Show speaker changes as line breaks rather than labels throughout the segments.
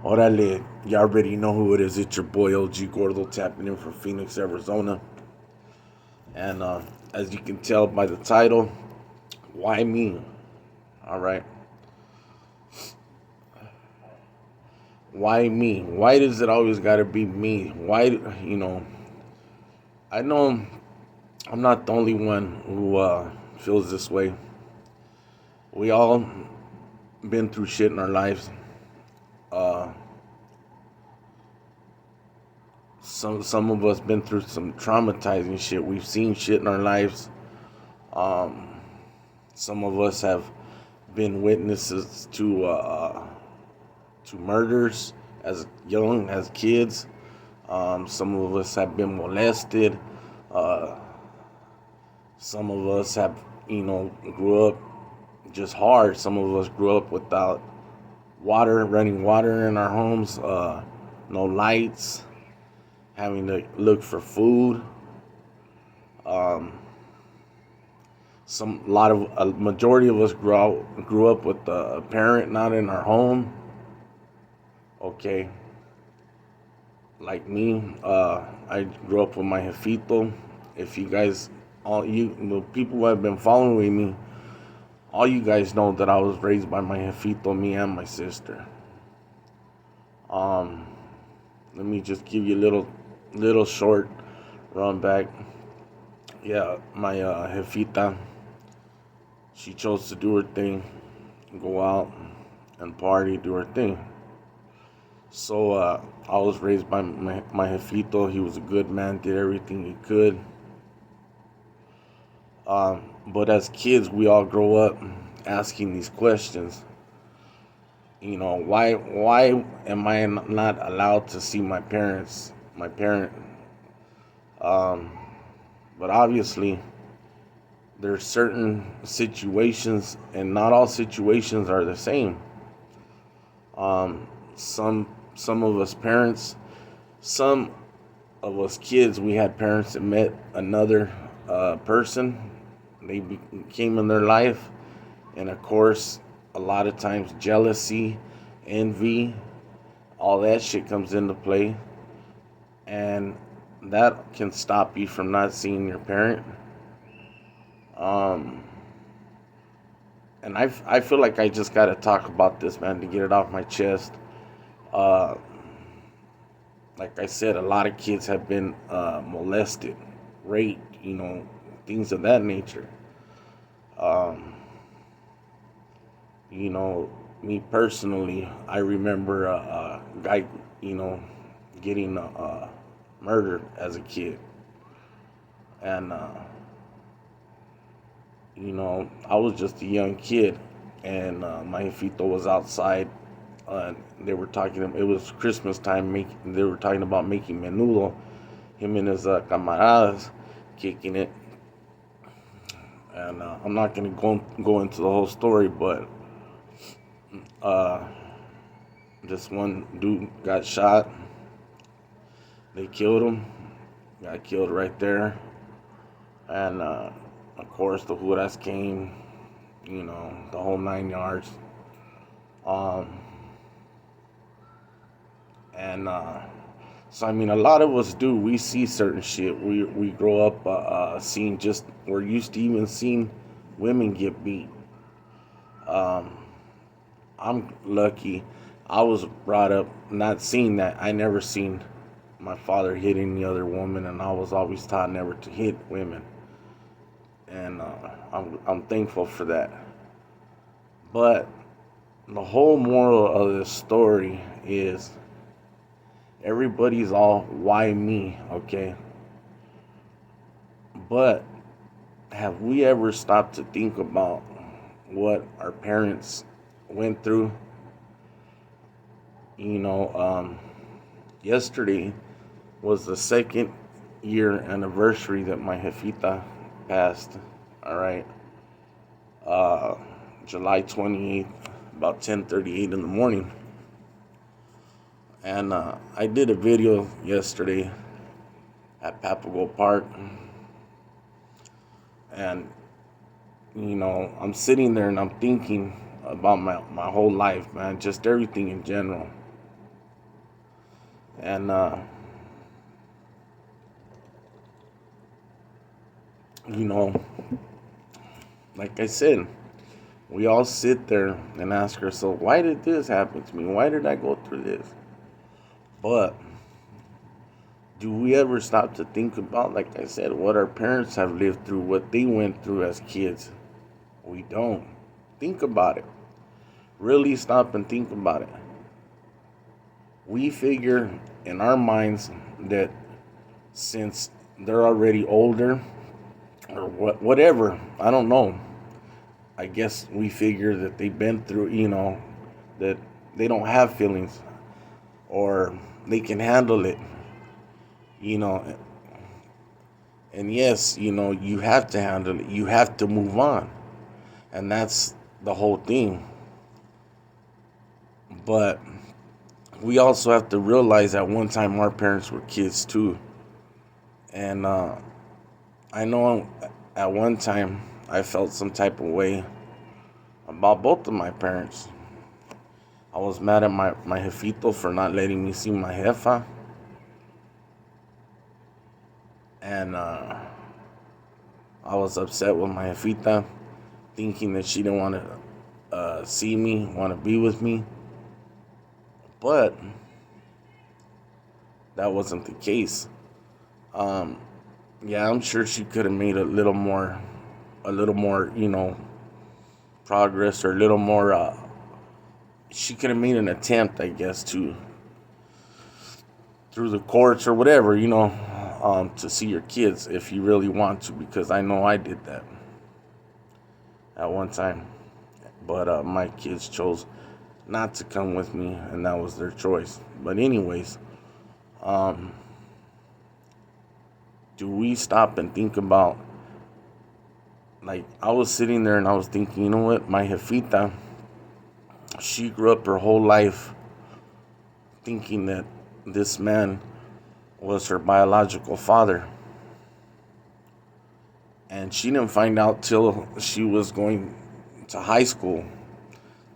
Orale, you already know who it is. It's your boy OG Gordo tapping in from Phoenix, Arizona. And as you can tell by the title, why me? All right. Why me? Why does it always got to be me? Why, I know I'm not the only one who feels this way. We all been through shit in our lives. Uh, some of us been through some traumatizing shit. We've seen shit in our lives. Um, some of us have been witnesses to murders as young as kids. Some of us have been molested. Uh, some of us have, grew up just hard. Some of us grew up without running water in our homes, no lights, having to look for food. Um, a majority of us grew up with a parent not in our home. Okay, like me, I grew up with my jefito. If you guys, the people who have been following me, all you guys know that I was raised by my jefito, me and my sister. Um, Let me just give you a little short run back. Yeah, my jefita, she chose to do her thing, go out and party, do her thing. So I was raised by my jefito. He was a good man, did everything he could. But as kids, we all grow up asking these questions. Why am I not allowed to see my parent? Um, but obviously, there's certain situations, and not all situations are the same. Um, some of us parents, some of us kids, we had parents that met another person. They came in their life, and of course, a lot of times jealousy, envy, all that shit comes into play, and that can stop you from not seeing your parent. Um, and I feel like I just gotta talk about this, man, to get it off my chest. Uh, like I said, a lot of kids have been molested, raped, things of that nature. Um, you know, Me personally, I remember a guy, you know, getting murdered as a kid, and I was just a young kid, and my jefito was outside. They were talking. It was Christmas time. They were talking about making menudo. Him and his camaradas kicking it, and I'm not gonna go into the whole story, but uh, this one dude got shot. They killed him. Got killed right there, and of course the Juras came. The whole 9 yards. Um, and So I mean, a lot of us do. We see certain shit. We grow up seeing just. We're used to even seeing women get beat. Um, I'm lucky. I was brought up not seeing that. I never seen my father hit any other woman, and I was always taught never to hit women. And I'm thankful for that. But the whole moral of this story is everybody's all why me, okay? But have we ever stopped to think about what our parents went through? You know, um, Yesterday was the second year anniversary that my jefita passed. All right, uh, July 28th, about 10:38 in the morning, and I did a video yesterday at Papago Park, and I'm sitting there and I'm thinking about my whole life, man, just everything in general. And, you know, like I said, we all sit there and ask ourselves, why did this happen to me? Why did I go through this? But do we ever stop to think about, like I said, what our parents have lived through, what they went through as kids? We don't. Think about it. Really stop and think about it. We figure in our minds that since they're already older or whatever, I don't know. I guess we figure that they've been through, that they don't have feelings or they can handle it, you know. And yes, you have to handle it. You have to move on. And that's the whole thing. But we also have to realize at one time our parents were kids too. And I know at one time I felt some type of way about both of my parents. I was mad at my jefito for not letting me see my jefa. And I was upset with my jefita, thinking that she didn't want to see me, want to be with me. But that wasn't the case. Yeah, I'm sure she could have made a little more, progress, or a little more. She could have made an attempt, I guess, to through the courts or whatever, to see your kids if you really want to, because I know I did that at one time. But my kids chose not to come with me, and that was their choice. But anyways, do we stop and think about, like, I was sitting there and I was thinking, you know what, my jefita, she grew up her whole life thinking that this man was her biological father. And she didn't find out till she was going to high school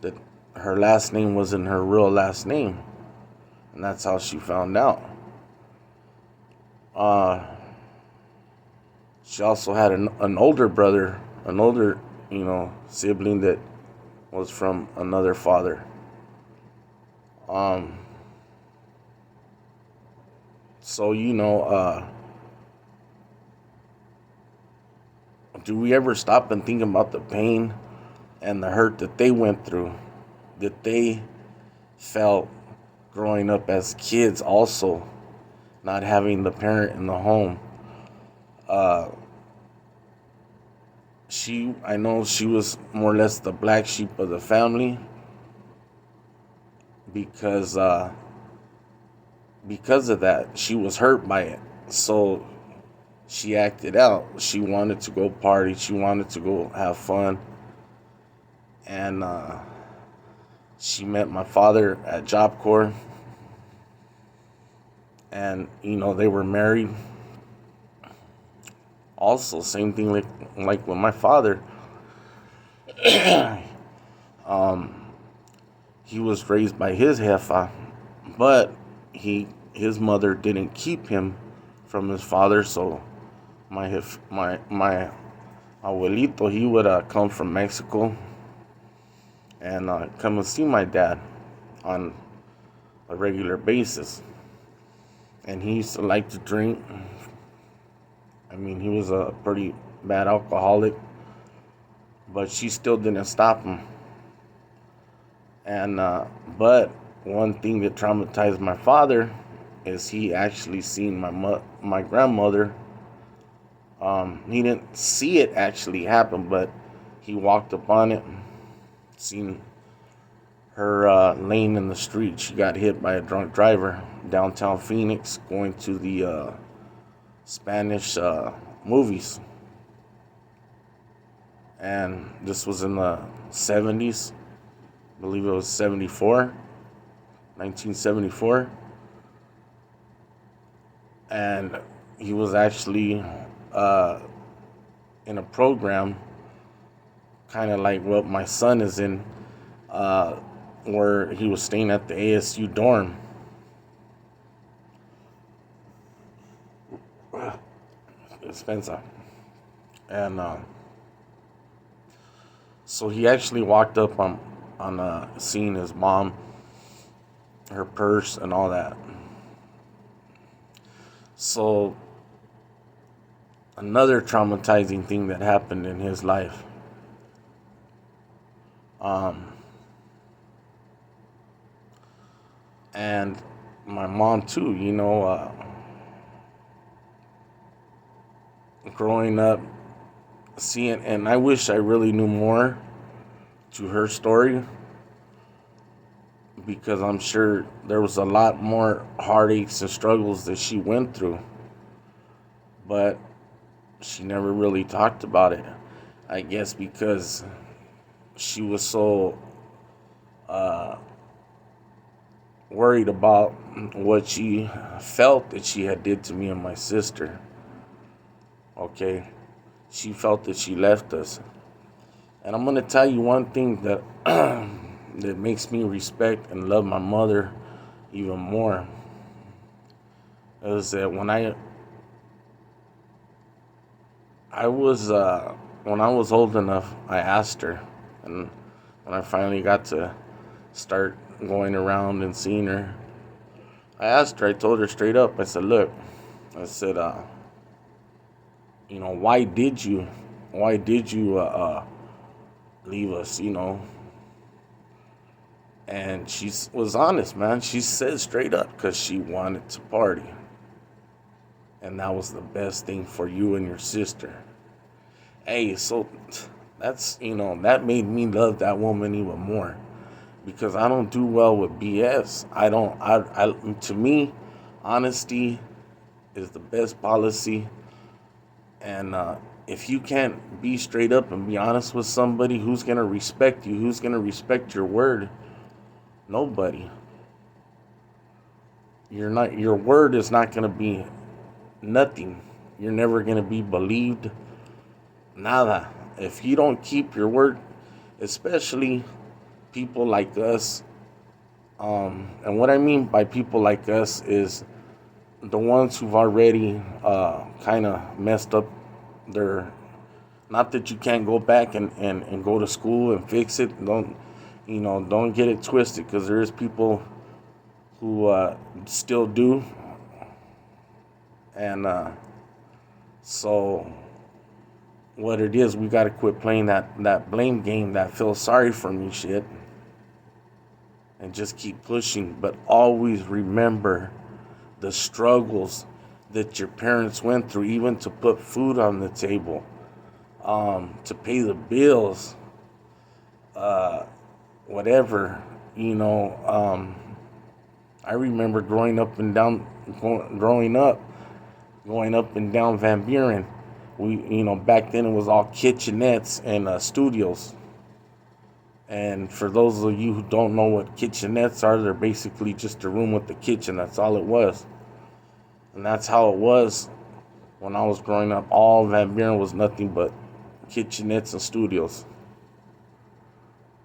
that her last name wasn't her real last name. And that's how she found out. She also had an older brother, an older, sibling that was from another father. So, do we ever stop and think about the pain and the hurt that they went through, that they felt growing up as kids also, not having the parent in the home? I know she was more or less the black sheep of the family because of that. She was hurt by it. So she acted out. She wanted to go party. She wanted to go have fun. And she met my father at Job Corps. And, they were married. Also, same thing like with my father. He was raised by his jefa, but his mother didn't keep him from his father, so my abuelito, he would come from Mexico and come and see my dad on a regular basis. And he used to like to drink. I mean, he was a pretty bad alcoholic, but she still didn't stop him. And but one thing that traumatized my father is he actually seen my grandmother. He didn't see it actually happen, but he walked upon it, seen her laying in the street. She got hit by a drunk driver downtown Phoenix, going to the Spanish movies. And this was in the 70s. I believe it was 1974. And he was actually in a program kind of like what my son is in, where he was staying at the ASU dorm. despensa. And so he actually walked up on seeing his mom, her purse, and all that. So another traumatizing thing that happened in his life. Um, and my mom too, growing up, seeing, and I wish I really knew more to her story, because I'm sure there was a lot more heartaches and struggles that she went through, but she never really talked about it. I guess because she was so uh, worried about what she felt that she had did to me and my sister. Okay, she felt that she left us, and I'm gonna tell you one thing that that makes me respect and love my mother even more is that when I was old enough, I asked her, and when I finally got to start going around and seeing her, I asked her. I told her straight up. I said, "Look," I said, why did you leave us?" And she was honest, man. She said straight up, because she wanted to party, and that was the best thing for you and your sister. Hey, so that made me love that woman even more, because I don't do well with BS. I don't. To me, honesty is the best policy, and if you can't be straight up and be honest with somebody, who's gonna respect you? Who's gonna respect your word? Nobody. You're not. Your word is not gonna be nothing. You're never gonna be believed. Nada. If you don't keep your word, especially people like us. And what I mean by people like us is the ones who've already kind of messed up their. Not that you can't go back and go to school and fix it. Don't get it twisted, because there is people who still do. And so what it is, we got to quit playing that blame game, that feel sorry for me shit, and just keep pushing. But always remember the struggles that your parents went through, even to put food on the table, to pay the bills, whatever. I remember going up and down Van Buren. Back then it was all kitchenettes and studios. And for those of you who don't know what kitchenettes are, they're basically just a room with the kitchen. That's all it was. And that's how it was when I was growing up. All Van Buren was nothing but kitchenettes and studios.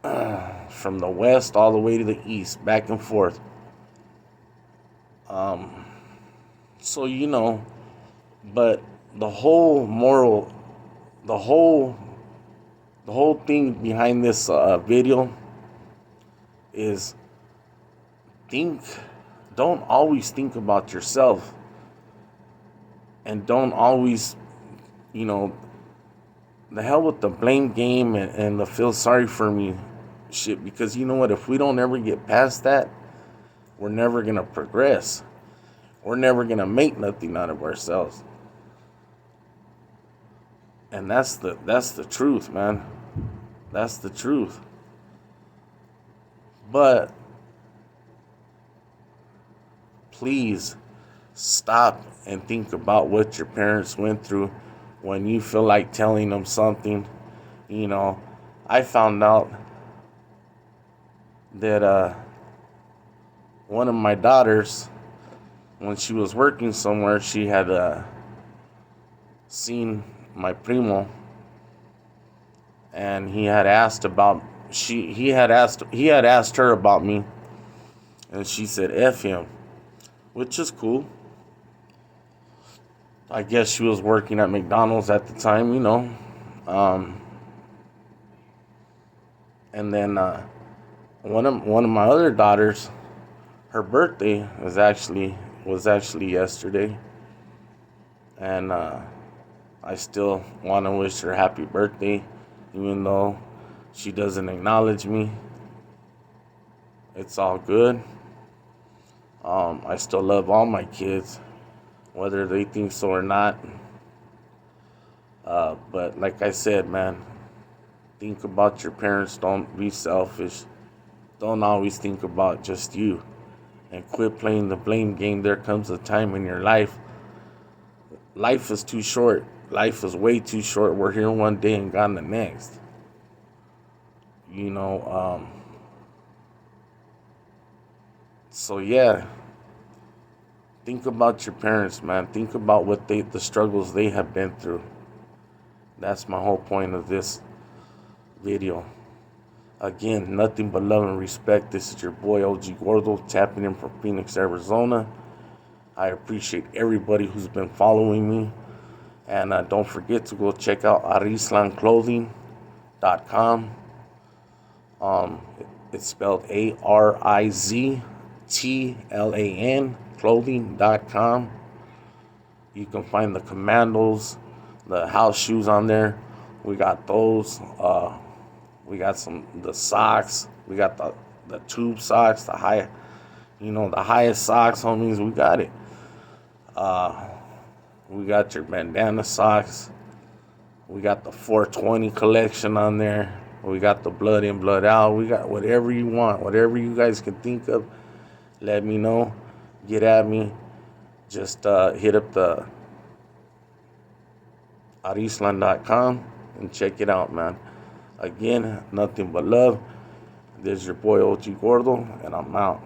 From the west all the way to the east, back and forth. So, but the whole moral, the whole thing behind this video is don't always think about yourself, and don't always, the hell with the blame game and the feel sorry for me shit, because you know what, if we don't ever get past that, we're never gonna progress. We're never gonna make nothing out of ourselves. And that's the truth, man. That's the truth. But please stop and think about what your parents went through when you feel like telling them something. I found out that one of my daughters, when she was working somewhere, she had seen my primo, and he had asked her about me, and she said F him, which is cool. I guess she was working at McDonald's at the time, you know. Um, and then one of my other daughters, her birthday was actually yesterday, and I still want to wish her happy birthday, even though she doesn't acknowledge me. It's all good. I still love all my kids, whether they think so or not. But like I said, man, think about your parents. Don't be selfish. Don't always think about just you. And quit playing the blame game. There comes a time in your life. Life is too short. Life is way too short. We're here one day and gone the next. You know, so yeah, think about your parents, man. Think about the struggles they have been through. That's my whole point of this video. Again, nothing but love and respect. This is your boy OG Gordo tapping in from Phoenix, Arizona. I appreciate everybody who's been following me. And don't forget to go check out arislanclothing.com. It's spelled ARIZTLAN clothing.com. You can find the commandos, the house shoes on there. We got those. We got the socks. We got the tube socks, the highest socks, homies. We got it. We got your bandana socks. We got the 420 collection on there. We got the blood in, blood out. We got whatever you want, whatever you guys can think of. Let me know. Get at me. Just hit up the arislan.com and check it out, man. Again, nothing but love. This is your boy OG Gordo, and I'm out.